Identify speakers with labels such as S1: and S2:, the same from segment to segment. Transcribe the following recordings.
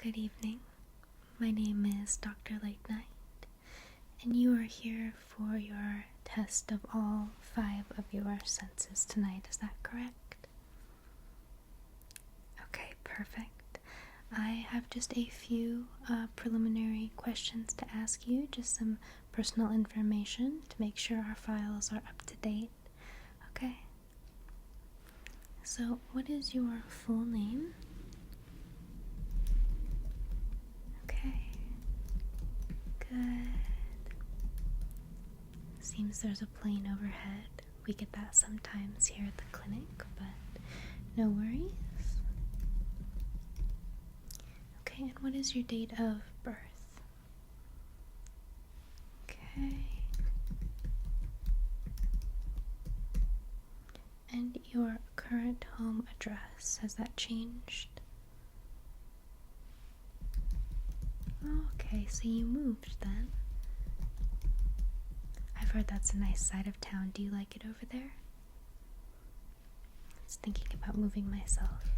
S1: Good evening. My name is Dr. Latenight, and you are here for your test of all 5 of your senses tonight. Is that correct? Okay, perfect. I have just a few preliminary questions to ask you, just some personal information to make sure our files are up to date. Okay. So, what is your full name? Okay. Good. Seems there's a plane overhead. We get that sometimes here at the clinic, but no worries. Okay, and what is your date of birth? Okay. And your current home address, has that changed? Okay, so you moved then. I've heard that's a nice side of town. Do you like it over there? I was thinking about moving myself.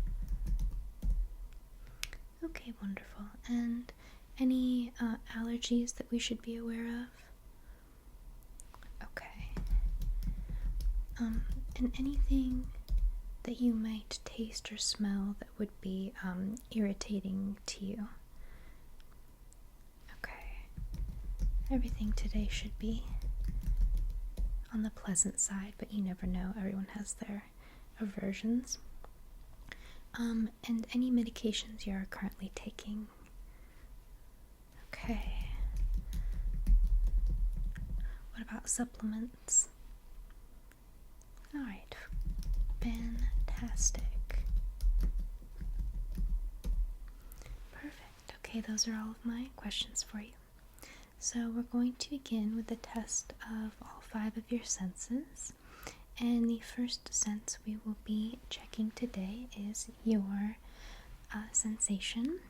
S1: Okay, wonderful. And any allergies that we should be aware of? Okay. And anything that you might taste or smell that would be irritating to you? Okay. Everything today should be on the pleasant side, but you never know. Everyone has their aversions. And any medications you are currently taking? Okay. What about supplements? Alright. Fantastic. Perfect. Okay, those are all of my questions for you. So we're going to begin with the test of all 5 of your senses. And the first sense we will be checking today is your sensation,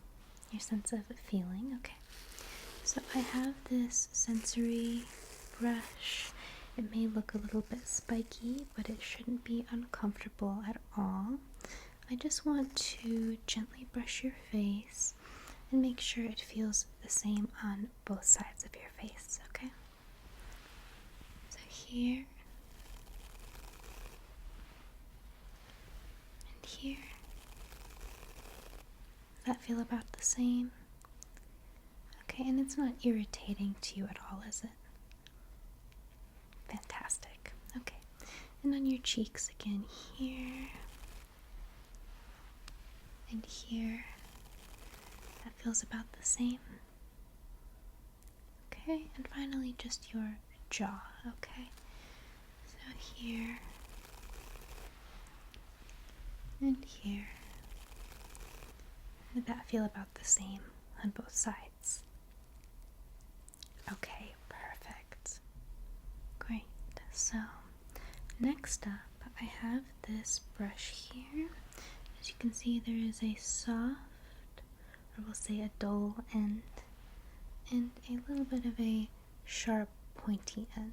S1: your sense of feeling. Okay. So I have this sensory brush. It may look a little bit spiky, but it shouldn't be uncomfortable at all. I just want to gently brush your face and make sure it feels the same on both sides of your face, okay? So here and here. Does that feel about the same? Okay, and it's not irritating to you at all, is it? Fantastic. Okay. And on your cheeks again, here and here. That feels about the same. Okay, and finally just your jaw, okay? So here and here. Did that feel about the same on both sides? Okay, perfect. Great. So, next up, I have this brush here. As you can see, there is a soft, or we'll say a dull end, and a little bit of a sharp, pointy end.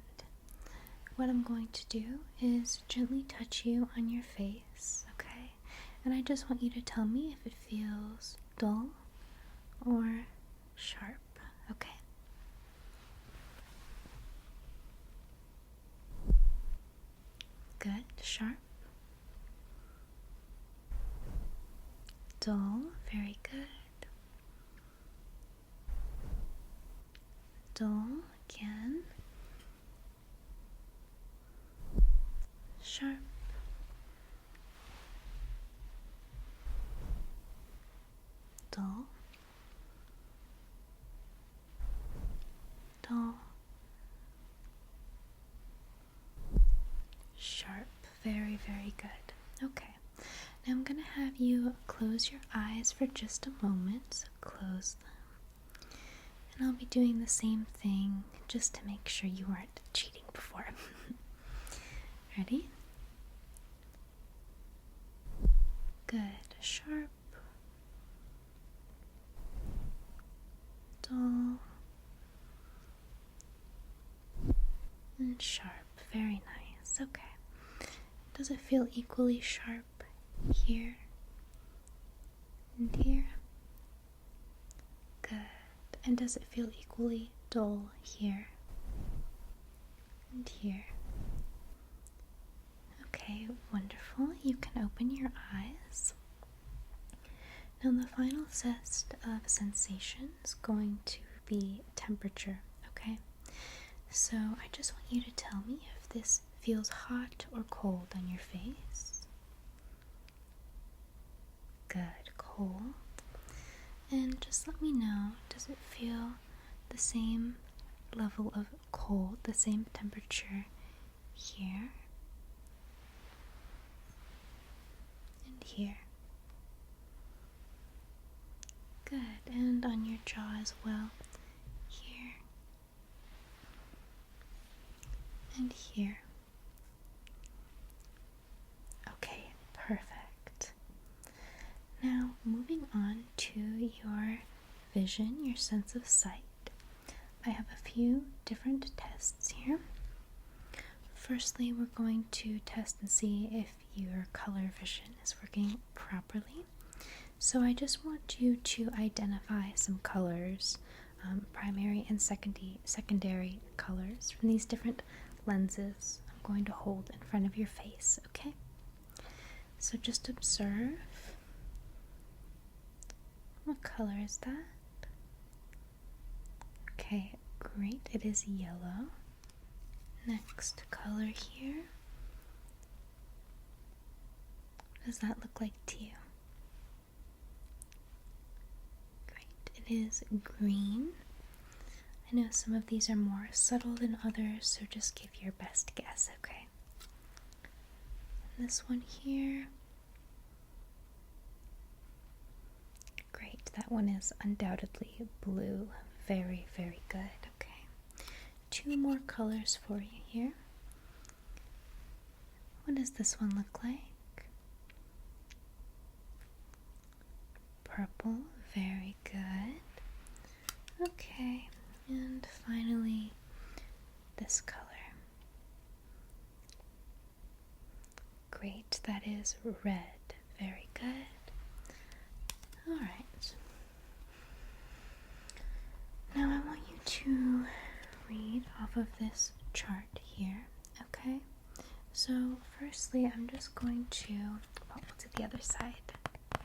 S1: What I'm going to do is gently touch you on your face, okay? And I just want you to tell me if it feels dull or sharp, okay? Good, sharp. Dull, very good. Dull again. Sharp. Dull. Dull. Sharp. Very, very good. Okay. Now I'm going to have you close your eyes for just a moment. So close them. And I'll be doing the same thing just to make sure you weren't cheating before. Ready? Good. Sharp. Dull. And sharp. Very nice. Okay. Does it feel equally sharp here and here? And does it feel equally dull here and here? Okay, wonderful. You can open your eyes. Now the final test of sensation is going to be temperature, okay? So I just want you to tell me if this feels hot or cold on your face. Good, cold. And just let me know, does it feel the same level of cold, the same temperature here and here? Good, and on your jaw as well, here and here. Okay, perfect. Now, moving on to your vision, your sense of sight. I have a few different tests here. Firstly, we're going to test and see if your color vision is working properly. So I just want you to identify some colors, primary and secondary colors from these different lenses I'm going to hold in front of your face, okay? So just observe. What color is that? Okay, great. It is yellow. Next color here. What does that look like to you? Great. It is green. I know some of these are more subtle than others, so just give your best guess, okay? And this one here. Great. That one is undoubtedly blue. Very, very good. Okay. Two more colors for you here. What does this one look like? Purple. Very good. Okay. And finally, this color. Great. That is red. Very good. All right. Now I want you to read off of this chart here, okay? So firstly, I'm just going to, to the other side. I'm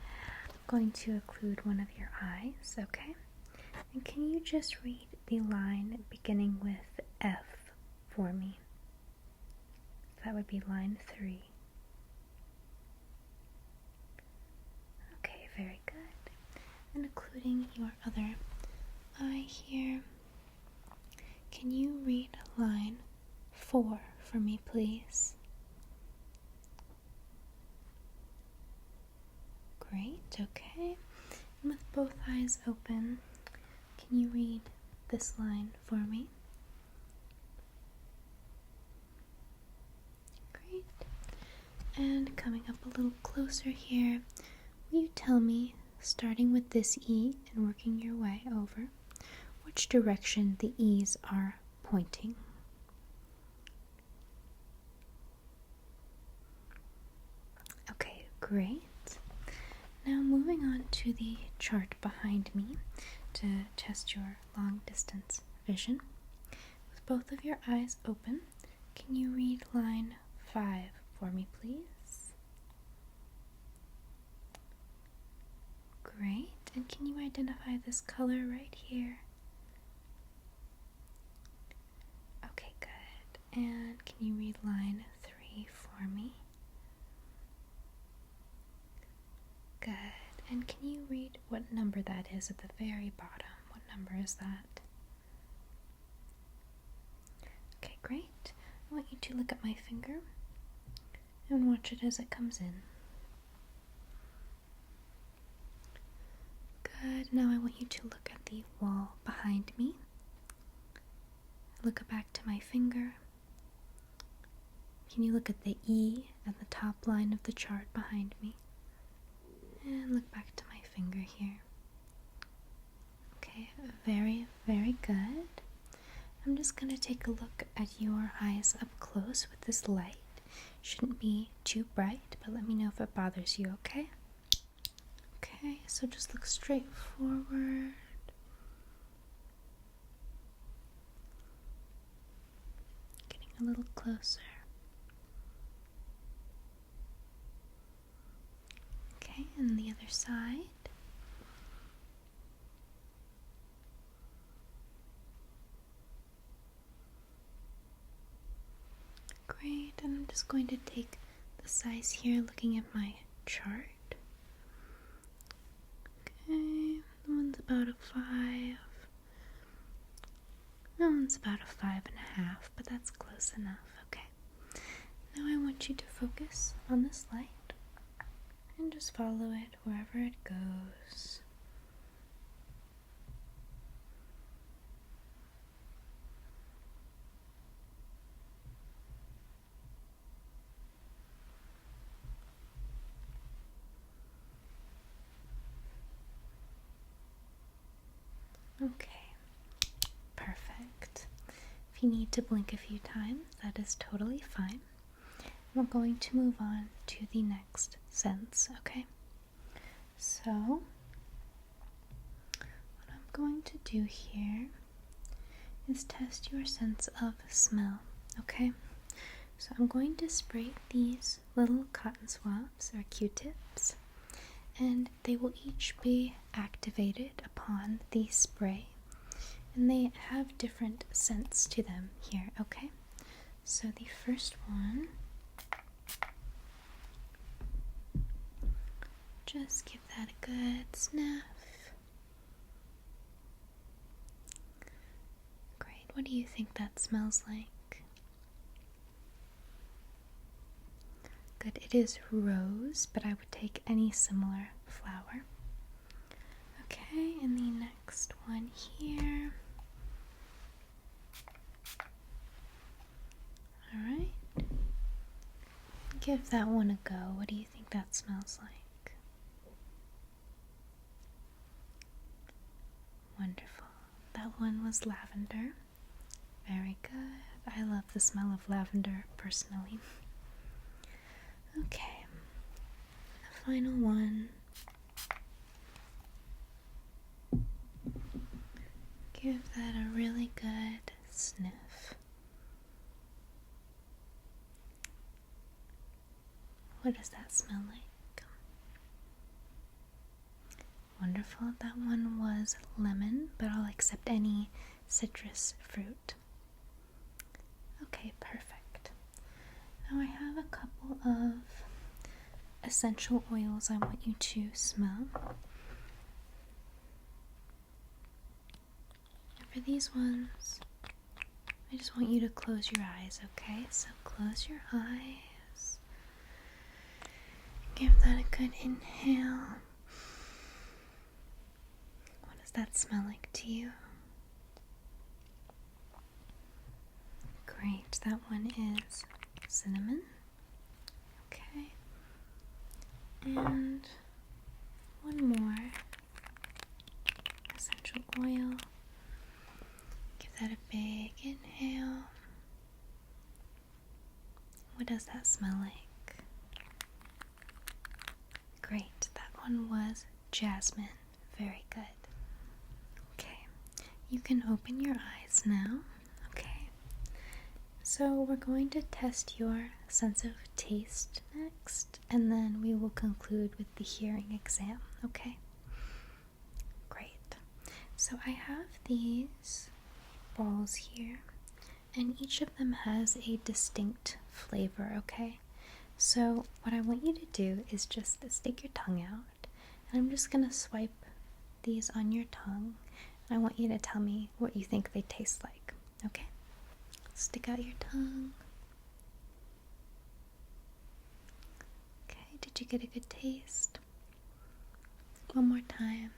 S1: going to occlude one of your eyes, okay? And can you just read the line beginning with F for me? That would be line 3. Okay, very good. And occluding your other eye here. Can you read line 4 for me, please? Great, okay. And with both eyes open, can you read this line for me? Great. And coming up a little closer here, will you tell me, starting with this E and working your way over, which direction the E's are pointing? Okay, great. Now moving on to the chart behind me to test your long distance vision. With both of your eyes open, can you read line 5 for me, please? Great. And can you identify this color right here? Okay, good. And can you read line 3 for me? Good. And can you read what number that is at the very bottom? What number is that? Okay, great. I want you to look at my finger and watch it as it comes in. Good. Now I want you to look at the wall behind me. Look back to my finger. Can you look at the E at the top line of the chart behind me? And look back to my finger here. Okay, very, very good. I'm just going to take a look at your eyes up close with this light. Shouldn't be too bright, but let me know if it bothers you, okay? Okay, so just look straight forward. a little closer. Okay, and the other side. Great, and I'm just going to take the size here looking at my chart. Okay, that one's about a 5. That one's about a 5.5, but that's close enough. Okay, now I want you to focus on this light and just follow it wherever it goes. Okay, perfect. If you need to blink a few times, that is totally fine. We're going to move on to the next sense, okay? So, what I'm going to do here is test your sense of smell, okay? So I'm going to spray these little cotton swabs or Q-tips, and they will each be activated upon the spray, and they have different scents to them here, okay? So the first one, just give that a good sniff. Great, what do you think that smells like? Good, it is rose, but I would take any similar flower. Okay, and the next one here. Alright. Give that one a go. What do you think that smells like? Wonderful. That one was lavender. Very good. I love the smell of lavender personally. Okay, the final one. Give that a really good sniff. What does that smell like? Wonderful. That one was lemon, but I'll accept any citrus fruit. Okay, perfect. Now I have a couple of essential oils I want you to smell. And for these ones, I just want you to close your eyes, okay? So close your eyes. Give that a good inhale. What does that smell like to you? Great, that one is cinnamon. Okay. And one more essential oil. Give that a big inhale. What does that smell like? Great, that one was jasmine. Very good. Okay, you can open your eyes now. Okay, so we're going to test your sense of taste next, and then we will conclude with the hearing exam, okay? Great. So I have these balls here, and each of them has a distinct flavor, okay? So what I want you to do is just stick your tongue out, and I'm just gonna swipe these on your tongue, and I want you to tell me what you think they taste like, okay? Stick out your tongue. Okay, did you get a good taste? One more time.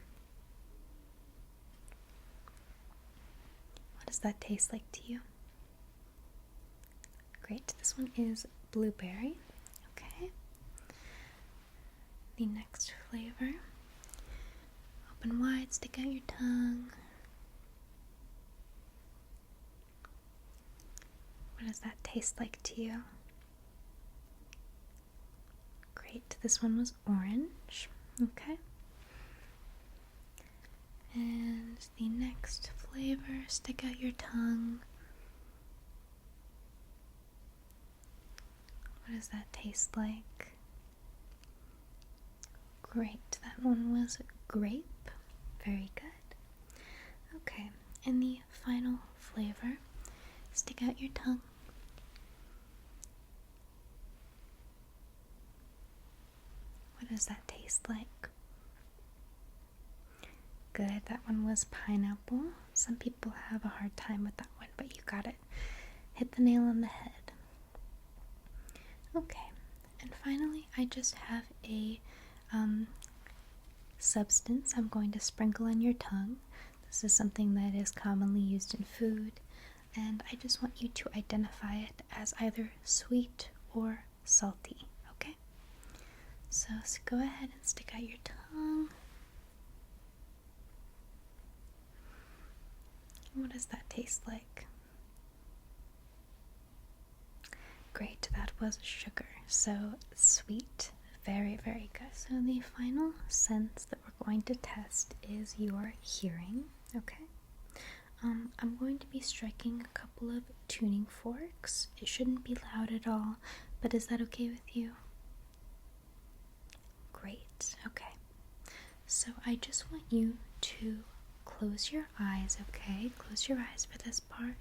S1: What does that taste like to you? Great, this one is blueberry. Okay. The next flavor. Open wide, stick out your tongue. What does that taste like to you? Great, this one was orange. Okay. And the next flavor, stick out your tongue. What does that taste like? Great, that one was grape. Very good. Okay, and the final flavor. Stick out your tongue. What does that taste like? Good, that one was pineapple. Some people have a hard time with that one, but you got it. Hit the nail on the head. Okay, and finally I just have a substance I'm going to sprinkle on your tongue. This is something that is commonly used in food, and I just want you to identify it as either sweet or salty, okay? So go ahead and stick out your tongue. What does that taste like? Great, that was sugar, so sweet. Very, very good. So the final sense that we're going to test is your hearing, okay? I'm going to be striking a couple of tuning forks. It shouldn't be loud at all, but is that okay with you? Great, okay. So I just want you to close your eyes, okay? Close your eyes for this part.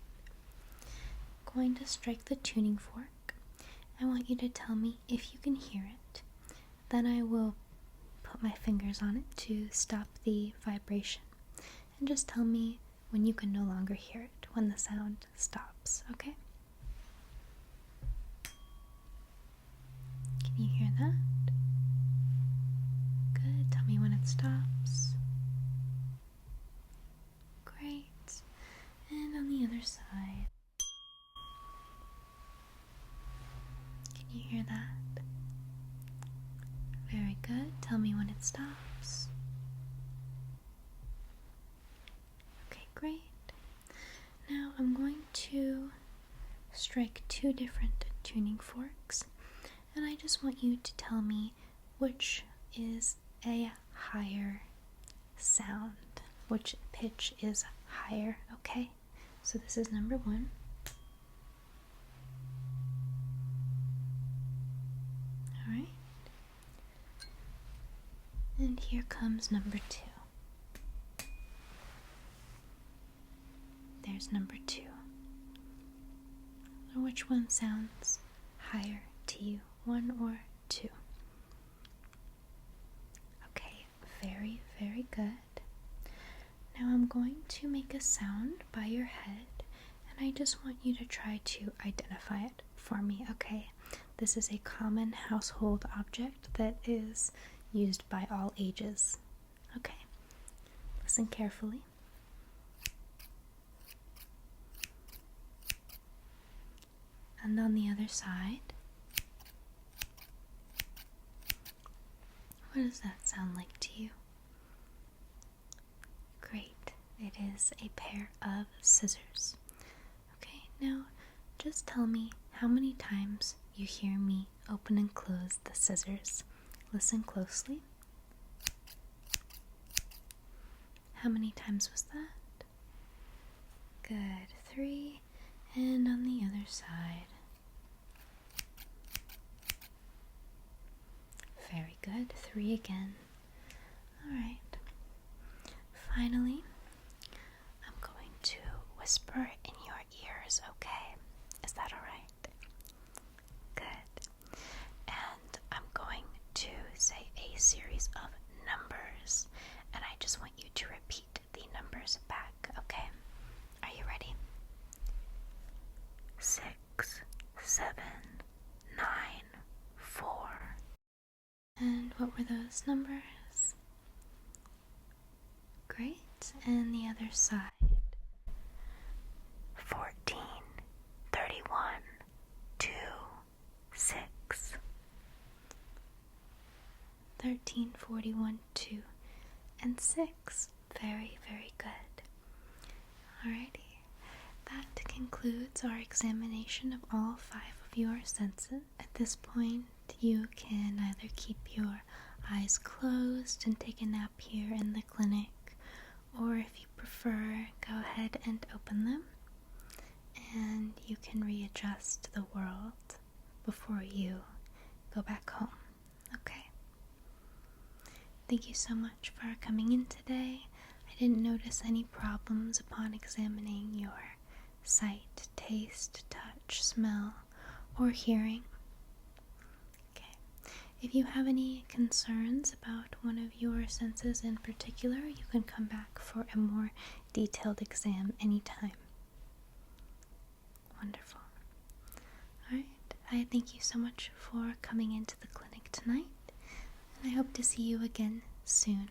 S1: I'm going to strike the tuning fork. I want you to tell me if you can hear it. Then I will put my fingers on it to stop the vibration. And just tell me when you can no longer hear it, when the sound stops, okay? Can you hear that? Good. Tell me when it stops. Great. And on the other side. Can you hear that? Very good. Tell me when it stops. Okay, great. Now I'm going to strike two different tuning forks, and I just want you to tell me which is a higher sound, which pitch is higher, okay? So this is number one. Alright. And here comes number two. There's number two. Which one sounds higher to you? One or two? Okay, very, very good. Now I'm going to make a sound by your head, and I just want you to try to identify it for me, okay? This is a common household object that is used by all ages. Okay, listen carefully. And on the other side, what does that sound like to you? Great, it is a pair of scissors. Okay, now just tell me how many times you hear me open and close the scissors. Listen closely. How many times was that? Good, 3. And on the other side. Very good, 3 again. Alright. Finally, I'm going to whisper in your ears, okay? Is that alright? Good. And I'm going to say a series of numbers, and I just want you to repeat the numbers back, okay? Are you ready? 6, 7, 9, 4. And what were those numbers? Great. And the other side. 14, 31, 2, 6. 13, 41, 2, and 6. Very, very good. Alrighty. That concludes our examination of all 5 of your senses. At this point, you can either keep your eyes closed and take a nap here in the clinic, or if you prefer, go ahead and open them, and you can readjust to the world before you go back home. Okay. Thank you so much for coming in today. I didn't notice any problems upon examining your sight, taste, touch, smell, or hearing. Okay. If you have any concerns about one of your senses in particular, you can come back for a more detailed exam anytime. Wonderful. Alright, I thank you so much for coming into the clinic tonight, and I hope to see you again soon.